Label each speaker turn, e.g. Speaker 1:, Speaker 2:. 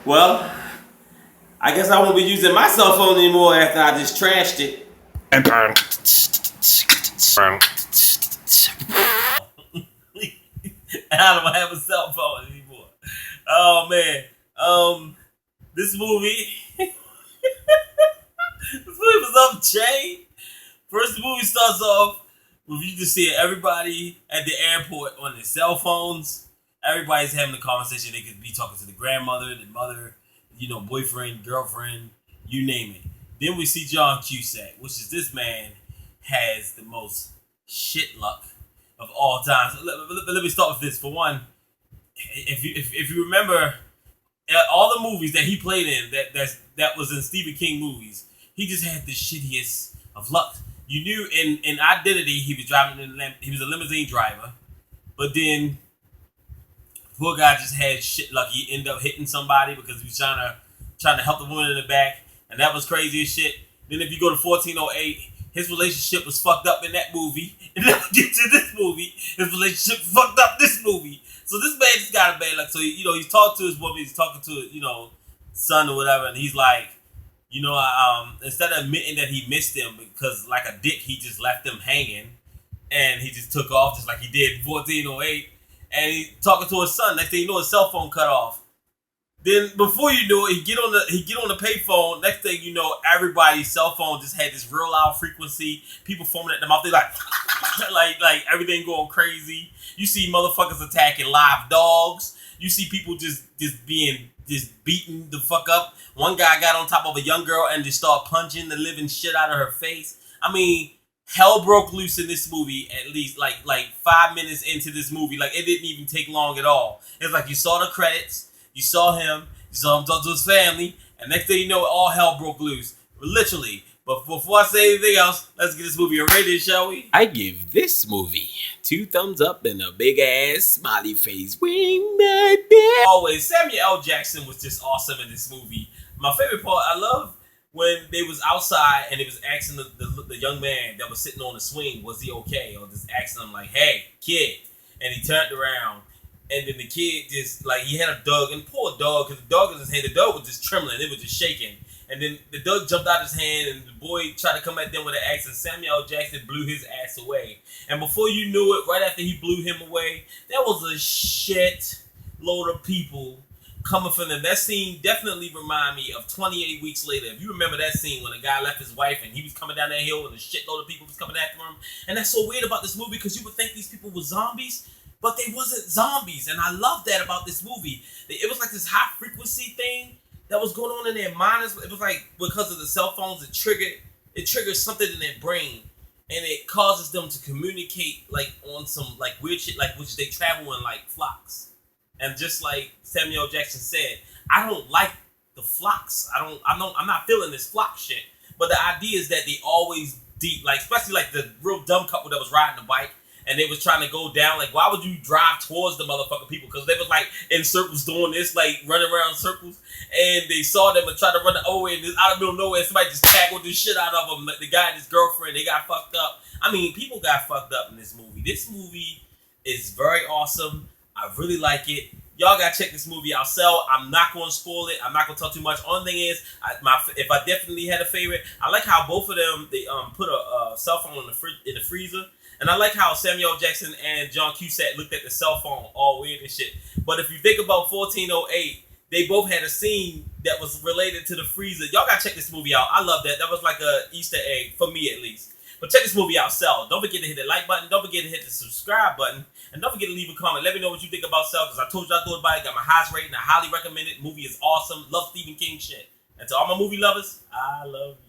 Speaker 1: Well, I guess I won't be using my cell phone anymore after I just trashed it. I don't have a cell phone anymore. Oh man. This movie this movie was off the chain. First the movie starts off with you just seeing everybody at the airport on their cell phones. Everybody's having a conversation. They could be talking to the grandmother, the mother, boyfriend, girlfriend, you name it. Then we see John Cusack, which is this man has the most shit luck of all time. So let me start with this. For one, if you remember all the movies that he played in that was in Stephen King movies, he just had the shittiest of luck. You knew in Identity he was he was a limousine driver, but then poor guy just had shit luck. He ended up hitting somebody because he was trying to help the woman in the back, and that was crazy as shit. Then if you go to 1408, his relationship was fucked up in that movie, and then we get to this movie, his relationship fucked up this movie. So this man just got a bad luck. So he's talking to his woman, he's talking to son or whatever, and he's like, instead of admitting that he missed him because like a dick, he just left him hanging, and he just took off just like he did in 1408. And he's talking to his son. Next thing you know, his cell phone cut off. Then before you know it, he get on the payphone. Next thing you know, everybody's cell phone just had this real loud frequency. People foaming at them mouth. They like like everything going crazy. You see motherfuckers attacking live dogs. You see people just beating the fuck up. One guy got on top of a young girl and just started punching the living shit out of her face. I mean, hell broke loose in this movie. At least like 5 minutes into this movie, like it didn't even take long at all. It's like you saw the credits, you saw him talk to his family, and next thing you know, all hell broke loose, literally. But before I say anything else, let's get this movie a rating, shall we? I give this movie 2 thumbs up and a big ass smiley face. Wing my bear. Always, Samuel L. Jackson was just awesome in this movie. My favorite part, I love when they was outside and they was asking the young man that was sitting on the swing, was he okay? Or just asking him like, hey, kid. And he turned around and then the kid just, like, he had a dog, and poor dog, because the dog in his hand, the dog was just trembling, it was just shaking. And then the dog jumped out his hand and the boy tried to come at them with an axe, and Samuel L. Jackson blew his ass away. And before you knew it, right after he blew him away, there was a shit load of people coming from them. That scene definitely remind me of 28 Weeks Later. If you remember that scene when a guy left his wife and he was coming down that hill and a shitload of people was coming after him. And that's so weird about this movie because you would think these people were zombies, but they wasn't zombies. And I love that about this movie. It was like this high frequency thing that was going on in their minds. It was like because of the cell phones, it triggers something in their brain. And it causes them to communicate like on some like weird shit, like which they travel in like flocks. And just like Samuel Jackson said, I don't like the flocks. I'm not feeling this flock shit. But the idea is that they always deep, like especially like the real dumb couple that was riding the bike and they was trying to go down. Like, why would you drive towards the motherfucking people? Because they was like in circles doing this, like running around circles. And they saw them and tried to run the other way. And out of the middle of nowhere, somebody just tackled the shit out of them. Like, the guy and his girlfriend, they got fucked up. I mean, people got fucked up in this movie. This movie is very awesome. I really like it. Y'all gotta check this movie out. I'm not gonna spoil it. I'm not gonna talk too much. Only thing is, if I definitely had a favorite, I like how both of them they put a cell phone in the freezer, and I like how Samuel Jackson and John Cusack looked at the cell phone all weird and shit. But if you think about 1408, they both had a scene that was related to the freezer. Y'all gotta check this movie out. I love that. That was like a Easter egg for me at least. But check this movie out, Cell. Don't forget to hit the like button. Don't forget to hit the subscribe button. And don't forget to leave a comment. Let me know what you think about Cell, because I told you I thought about it. Got my highest rating. I highly recommend it. Movie is awesome. Love Stephen King shit. And to all my movie lovers, I love you.